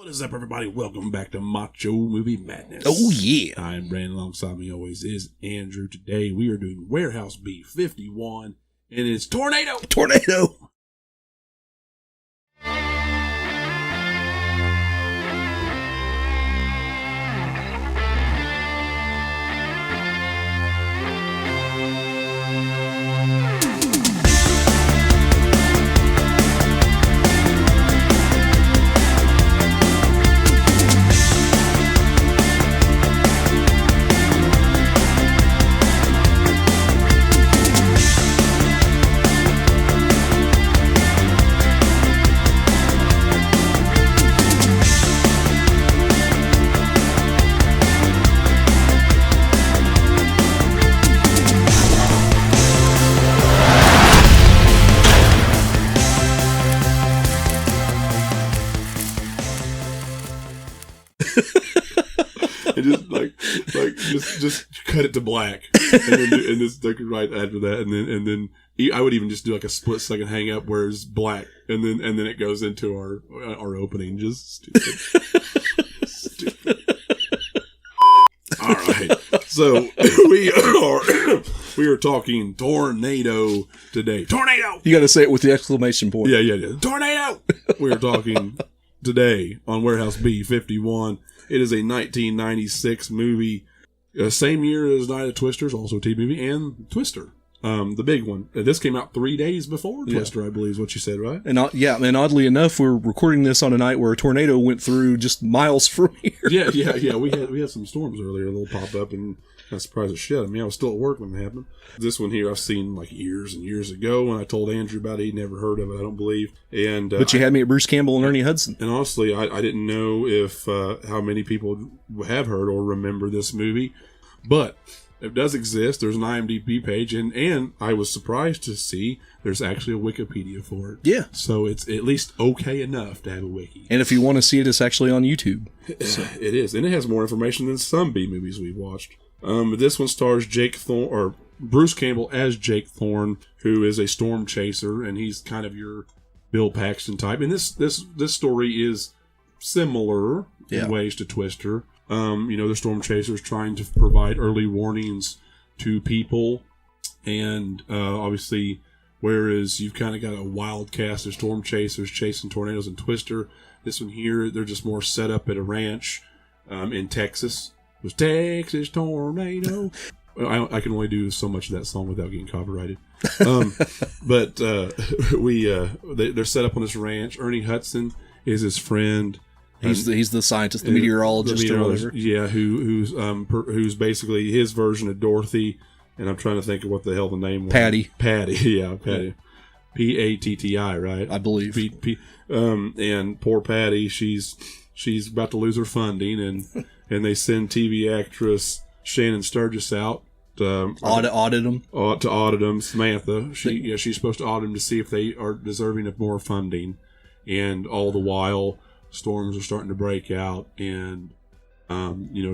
What is up, everybody? Welcome back to Macho Movie Madness. Oh, yeah. I'm Brandon. Alongside me always is Andrew. Today we are doing Warehouse B-51, and it's Tornado. Tornado. And just cut it to black, and just like right after that, and then I would even just do like a split second hang up where it's black, and then it goes into our opening. Just stupid. All right, so we are talking Tornado today. Tornado. You got to say it with the exclamation point. Yeah. Tornado. We are talking today on Warehouse B-51. It is a 1996 movie, same year as Night of Twisters, also a TV movie, and Twister, the big one. This came out 3 days before Twister, I believe is what you said, right? And and oddly enough, we're recording this on a night where a tornado went through just miles from here. Yeah. We had some storms earlier, a little pop up, and I was surprised as shit. I mean, I was still at work when it happened. This one here I've seen like years and years ago. When I told Andrew about it, he'd never heard of it, I don't believe. And but you had me at Bruce Campbell and Ernie Hudson. And honestly, I didn't know if how many people have heard or remember this movie, but it does exist. There's an IMDb page, and I was surprised to see there's actually a Wikipedia for it. Yeah. So it's at least okay enough to have a wiki. And if you want to see it, it's actually on YouTube. So. It is, and it has more information than some B movies we've watched. This one stars Bruce Campbell as Jake Thorne, who is a storm chaser, and he's kind of your Bill Paxton type. And this story is similar in ways to Twister. The storm chasers trying to provide early warnings to people, and obviously, whereas you've kind of got a wild cast of storm chasers chasing tornadoes in Twister, this one here, they're just more set up at a ranch in Texas. It was Texas Tornado. I can only do so much of that song without getting copyrighted. But they're set up on this ranch. Ernie Hudson is his friend. He's the scientist, the meteorologist, or whatever. Yeah, who's basically his version of Dorothy. And I'm trying to think of what the hell the name was. Patty. Yeah, Patty. Patti, right? I believe. And poor Patty, she's about to lose her funding, and they send TV actress Shannon Sturgis out to audit them. To audit them, Samantha. She's supposed to audit them to see if they are deserving of more funding, and all the while storms are starting to break out, and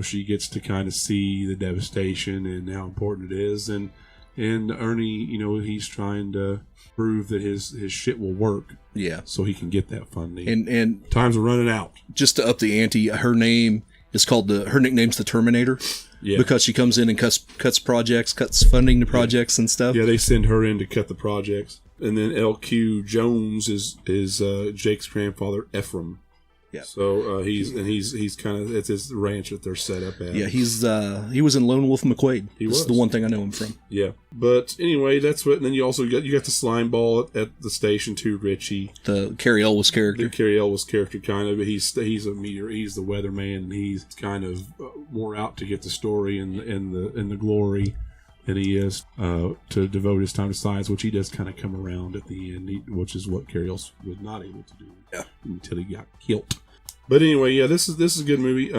she gets to kind of see the devastation and how important it is, and Ernie, he's trying to prove that his shit will work. Yeah. So he can get that funding. And times are running out. Just to up the ante, her name is her nickname's the Terminator. Yeah. Because she comes in and cuts projects, cuts funding to projects and stuff. Yeah, they send her in to cut the projects. And then L.Q. Jones is Jake's grandfather, Ephraim. Yeah. So he's kind of, it's his ranch that they're set up at. Yeah, he was in Lone Wolf McQuade. That's the one thing I know him from. Yeah. But anyway, that's what. And then you also got the slime ball at the station too, Richie. The Cary Elwes character. The Cary Elwes character, kind of. He's a meteor. He's the weatherman, and he's kind of more out to get the story and the glory than he is to devote his time to science, which he does kind of come around at the end, which is what Cary Elwes was not able to do until he got killed. But anyway, yeah, this is a good movie.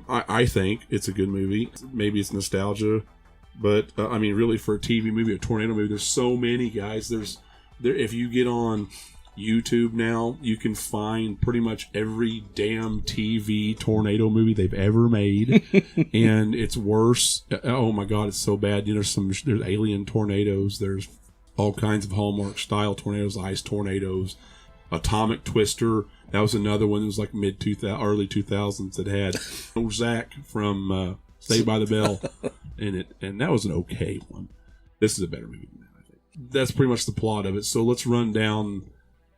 I think it's a good movie. Maybe it's nostalgia, but I mean, really, for a TV movie, a tornado movie, there's so many guys. If you get on YouTube now, you can find pretty much every damn TV tornado movie they've ever made, and it's worse. Oh my god, it's so bad. You know, there's alien tornadoes. There's all kinds of Hallmark style tornadoes, ice tornadoes. Atomic Twister. That was another one that was like early 2000s that had Zach from Saved by the Bell in it. And that was an okay one. This is a better movie than that, I think. That's pretty much the plot of it. So let's run down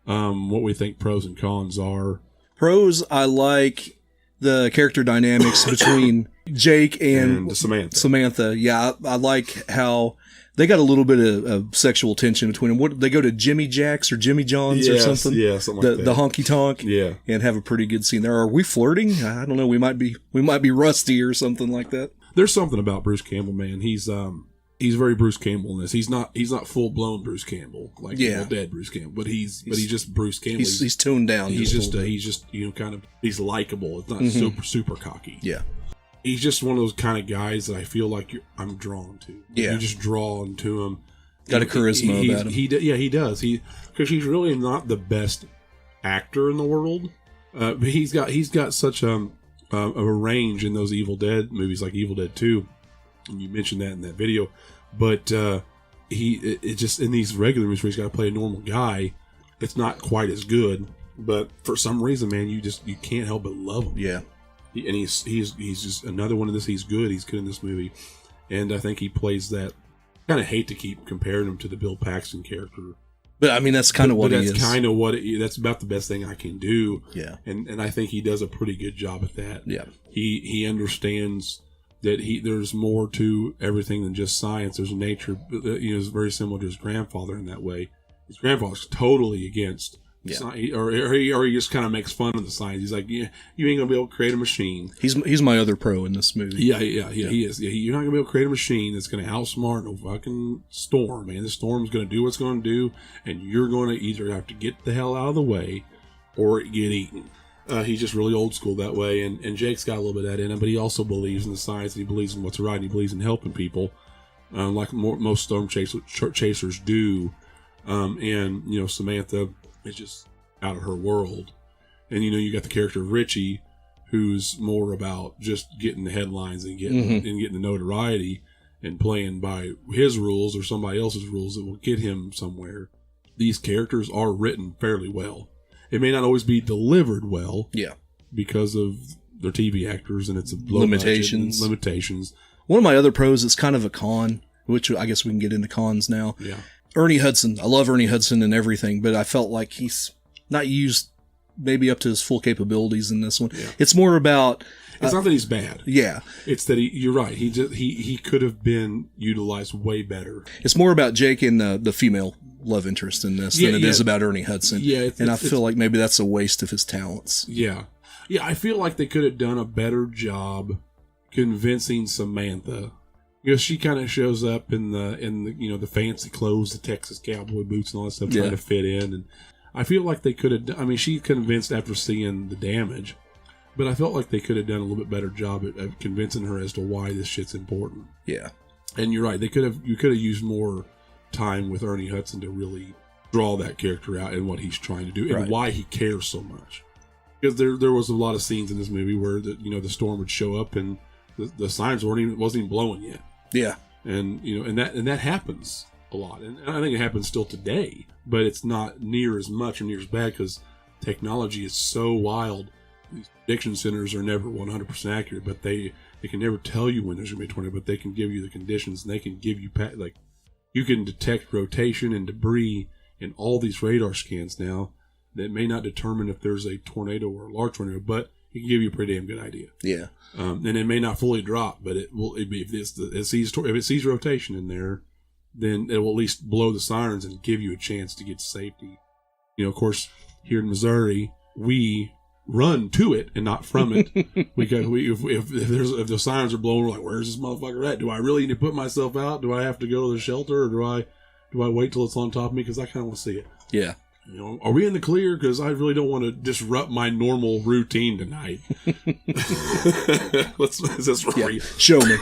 what we think pros and cons are. Pros, I like the character dynamics between Jake and Samantha. Yeah, I like how they got a little bit of sexual tension between them. What, they go to Jimmy Jack's or Jimmy John's or something? Yeah, something like that. The honky tonk. Yeah. And have a pretty good scene there. Are we flirting? I don't know. We might be rusty or something like that. There's something about Bruce Campbell, man. He's very Bruce Campbell in this. He's not full blown Bruce Campbell like dead Bruce Campbell, but he's just Bruce Campbell. He's toned down. He's just kind of he's likable. It's not super cocky. Yeah. He's just one of those kind of guys that I feel like I'm drawn to. Yeah. You just drawn to him. Got a charisma about him. He does. Because he's really not the best actor in the world. But he's got such a range in those Evil Dead movies, like Evil Dead 2. And you mentioned that in that video. But it just in these regular movies where he's got to play a normal guy, it's not quite as good. But for some reason, man, you can't help but love him. Yeah. And he's just another one of this. He's good in this movie, and I think he plays that. I kind of hate to keep comparing him to the Bill Paxton character, but I mean that's kind of what he is. That's kind of that's about the best thing I can do. Yeah, and I think he does a pretty good job at that. Yeah, he understands that there's more to everything than just science. There's nature. It's very similar to his grandfather in that way. His grandfather's totally against. Yeah. Or he just kind of makes fun of the science. He's like, yeah, you ain't gonna be able to create a machine. He's my other pro in this movie. Yeah, he is. Yeah, you're not gonna be able to create a machine that's gonna outsmart no fucking storm, man. The storm's gonna do what's gonna do, and you're gonna either have to get the hell out of the way or get eaten. He's just really old school that way, and Jake's got a little bit of that in him, but he also believes in the science, and he believes in what's right, and he believes in helping people, like most storm chasers do. And Samantha is just out of her world. And you got the character of Richie, who's more about just getting the headlines and getting the notoriety and playing by his rules or somebody else's rules that will get him somewhere. These characters are written fairly well. It may not always be delivered well. Yeah. Because of their TV actors and its limitations. One of my other pros is kind of a con, which I guess we can get into cons now. Yeah. Ernie Hudson. I love Ernie Hudson and everything, but I felt like he's not used maybe up to his full capabilities in this one. Yeah. It's more about... It's not that he's bad. Yeah. It's that you're right. He could have been utilized way better. It's more about Jake and the female love interest in this than it is about Ernie Hudson. Yeah. I feel like maybe that's a waste of his talents. Yeah. Yeah, I feel like they could have done a better job convincing Samantha. She kind of shows up in the the fancy clothes, the Texas cowboy boots and all that stuff, trying to fit in. And I feel like they could have. I mean, she convinced after seeing the damage, but I felt like they could have done a little bit better job at convincing her as to why this shit's important. Yeah, and you're right. You could have used more time with Ernie Hudson to really draw that character out and what he's trying to do and why he cares so much. Because there was a lot of scenes in this movie where the storm would show up and the signs wasn't even blowing yet. Yeah, and that happens a lot, and I think it happens still today, but it's not near as much or near as bad because technology is so wild. These prediction centers are never 100% accurate, but they can never tell you when there's going to be a tornado, but they can give you the conditions, and they can give you you can detect rotation and debris in all these radar scans now that may not determine if there's a tornado or a large tornado, but it can give you a pretty damn good idea. Yeah. And it may not fully drop, but it will. If it sees rotation in there, then it will at least blow the sirens and give you a chance to get to safety. Of course, here in Missouri, we run to it and not from it. If the sirens are blowing, we're like, "Where's this motherfucker at? Do I really need to put myself out? Do I have to go to the shelter, or do I wait till it's on top of me? Because I kind of want to see it." Yeah. Are we in the clear? Because I really don't want to disrupt my normal routine tonight. Show me.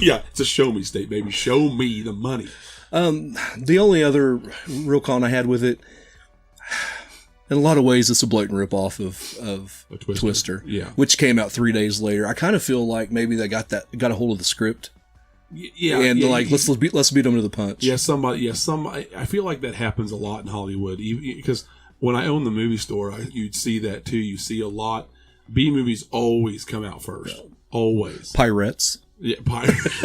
Yeah, it's a show me state, baby. Show me the money. The only other real con I had with it, in a lot of ways, it's a blatant ripoff of Twister. Yeah, which came out 3 days later. I kind of feel like maybe they got a hold of the script. Let's beat them to the punch. Somebody. I feel like that happens a lot in Hollywood, because when I owned the movie store, you'd see that too. You see a lot. B movies always come out first. Always. Pirates. Yeah, pirates.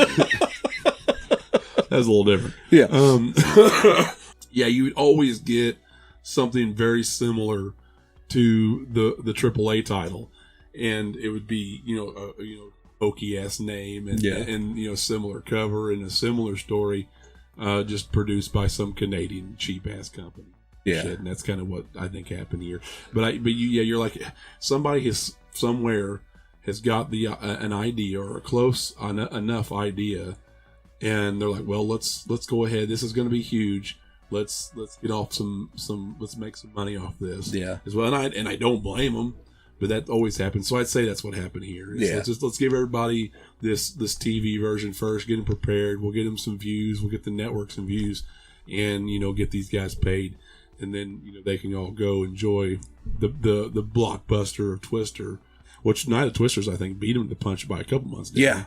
That's a little different. Yeah. Yeah, you would always get something very similar to the AAA title, and it would be hokey ass name and similar cover and a similar story, just produced by some Canadian cheap ass company. Yeah, shit, and that's kind of what I think happened here. You're like, somebody somewhere has got an idea or a close enough idea, and they're like, well, let's go ahead. This is going to be huge. Let's get off some. Let's make some money off this. Yeah, as well. And I don't blame them, but that always happens. So I'd say that's what happened here. Let's give everybody this TV version first. Get them prepared. We'll get them some views. We'll get the network some views, and get these guys paid, and then they can all go enjoy the blockbuster of Twister. Which Night of the Twisters, I think, beat him to punch by a couple months. Yeah,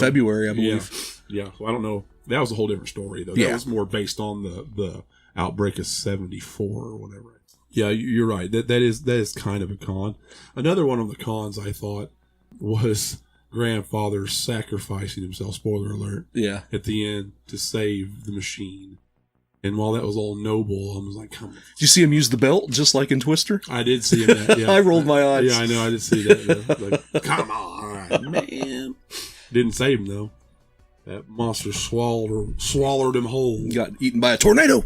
February, I believe. Yeah. So I don't know. That was a whole different story, though. That was more based on the outbreak of '74 or whatever. Yeah, you're right. That is kind of a con. Another one of the cons I thought was grandfather sacrificing himself. Spoiler alert. Yeah. At the end to save the machine. And while that was all noble, I was like, come on. Did you see him use the belt just like in Twister? I did see him. Yeah. I rolled my eyes. Yeah, I know. I did see that. Yeah. Like, come on, man. Didn't save him, though. That monster swallowed him whole. Got eaten by a tornado.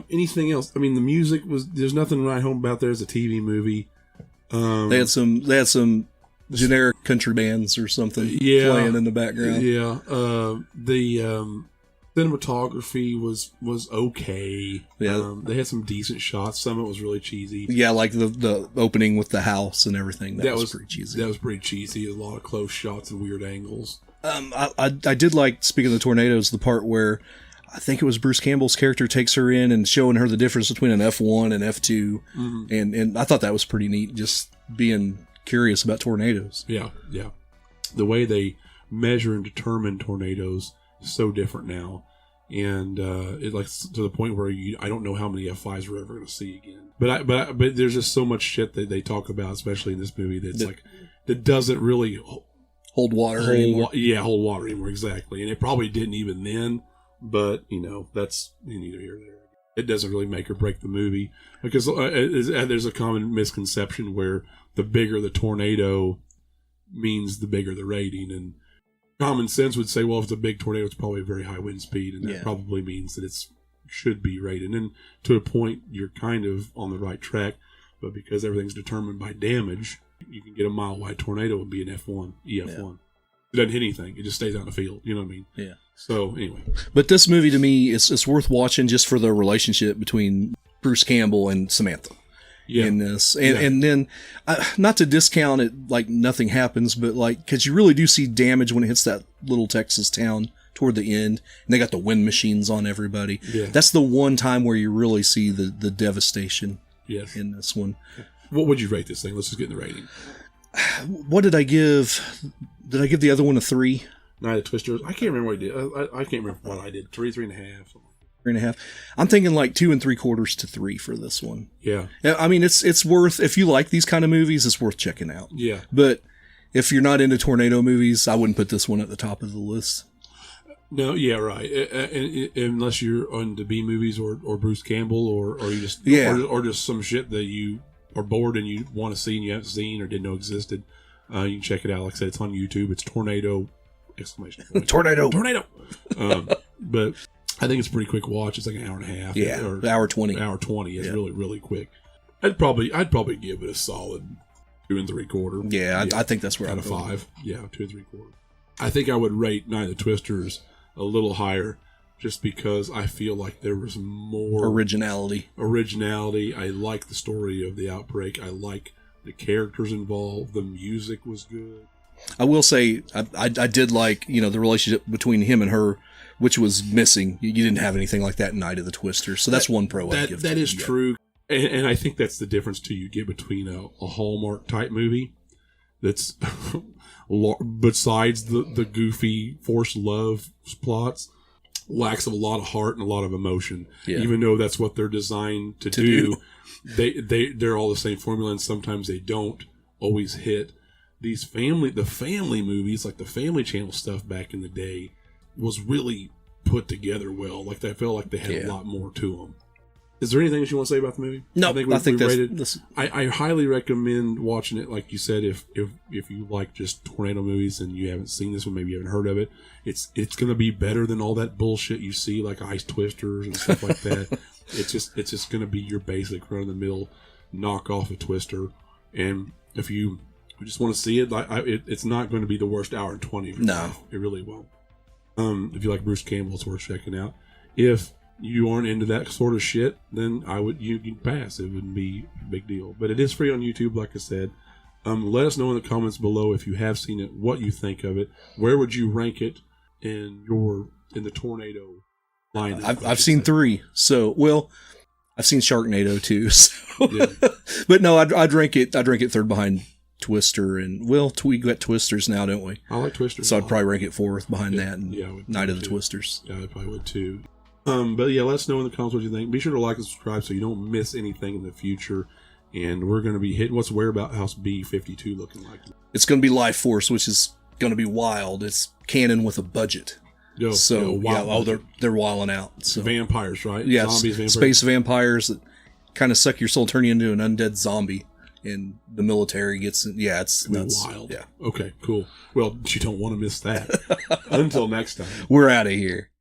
Anything else? I mean, the music there's nothing to write home about there as a TV movie. They had some generic country bands or something playing in the background. Yeah. The cinematography was okay. Yeah. They had some decent shots. Some of it was really cheesy. Yeah, like the opening with the house and everything. That was pretty cheesy. That was pretty cheesy. A lot of close shots and weird angles. I did like, speaking of the tornadoes, the part where I think it was Bruce Campbell's character takes her in and showing her the difference between an F1 and F2. Mm-hmm. And I thought that was pretty neat, just being curious about tornadoes. Yeah. The way they measure and determine tornadoes is so different now. And it like to the point where I don't know how many F5s we're ever going to see again. But there's just so much shit that they talk about, especially in this movie, that doesn't really hold water anymore. Hold water anymore, exactly. And it probably didn't even then, but, that's neither here nor there. It doesn't really make or break the movie, because there's a common misconception where the bigger the tornado means the bigger the rating, and common sense would say, well, if it's a big tornado, it's probably a very high wind speed, and that probably means that it should be rated. And to a point, you're kind of on the right track, but because everything's determined by damage, you can get a mile-wide tornado and be an F1, EF1. Yeah. It doesn't hit anything. It just stays out in the field. You know what I mean? Yeah. So, anyway. But this movie, to me, it's worth watching just for the relationship between Bruce Campbell and Samantha in this. And then, not to discount it like nothing happens, but like, because you really do see damage when it hits that little Texas town toward the end. And they got the wind machines on everybody. Yeah. That's the one time where you really see the devastation in this one. What would you rate this thing? Let's just get in the rating. What did I give? Did I give the other one a 3? Night of Twisters. I can't remember what I did. I can't remember what I did. 3.5. 3.5. I'm thinking like 2 3/4 to 3 for this one. Yeah. I mean, it's worth, if you like these kind of movies, it's worth checking out. Yeah. But if you're not into tornado movies, I wouldn't put this one at the top of the list. No, yeah, right. Unless you're into B movies or Bruce Campbell or you just or just some shit that you are bored and you want to see and you haven't seen or didn't know existed, you can check it out. Like I said, it's on YouTube. It's Tornado! ! Tornado! But I think it's a pretty quick watch. It's like an hour and a half. Yeah, or hour 20. Hour 20. It's really, really quick. I'd probably give it a solid 2 3/4. Yeah, I think that's where out of 5. Yeah, 2 3/4. I think I would rate Night of the Twisters a little higher, just because I feel like there was more originality. I like the story of the outbreak. I like the characters involved. The music was good. I will say I did like, the relationship between him and her, which was missing. You didn't have anything like that in Night of the Twisters. So that's one pro I'd give. That is true. And I think that's the difference too you get between a Hallmark type movie that's besides the goofy forced love plots. lacks of a lot of heart and a lot of emotion. Yeah. Even though that's what they're designed to do. They're all the same formula, and sometimes they don't always hit. The family movies, like the Family Channel stuff back in the day, was really put together well. Like, I felt like they had a lot more to them. Is there anything that you want to say about the movie? No, I think that's... I highly recommend watching it. Like you said, if you like just tornado movies and you haven't seen this one, maybe you haven't heard of it, it's going to be better than all that bullshit you see, like Ice Twisters and stuff like that. It's just going to be your basic run of the mill knockoff of Twister. And if you just want to see it, it's not going to be the worst hour and 20. No, it really won't. If you like Bruce Campbell, it's worth checking out. If you aren't into that sort of shit, then you can pass. It wouldn't be a big deal. But it is free on YouTube, like I said. Let us know in the comments below if you have seen it, what you think of it. Where would you rank it in the tornado line? I've seen 3. So, well, I've seen Sharknado too. So. Yeah. But no, I'd rank it third behind Twister, and we got Twisters now, don't we? I like Twisters. So I'd probably rank it 4th behind that and Night of the Twisters. Yeah, I probably would too. But yeah, let us know in the comments what you think. Be sure to like and subscribe so you don't miss anything in the future. And we're going to be hitting what's Whereabouts B52 looking like. It's going to be Life Force, which is going to be wild. It's canon with a budget. They're wilding out. So. Vampires, right? Yeah, vampires. Space vampires that kind of suck your soul, turn you into an undead zombie. And the military gets it's nuts. Wild. Yeah. Okay, cool. Well, you don't want to miss that. Until next time. We're out of here.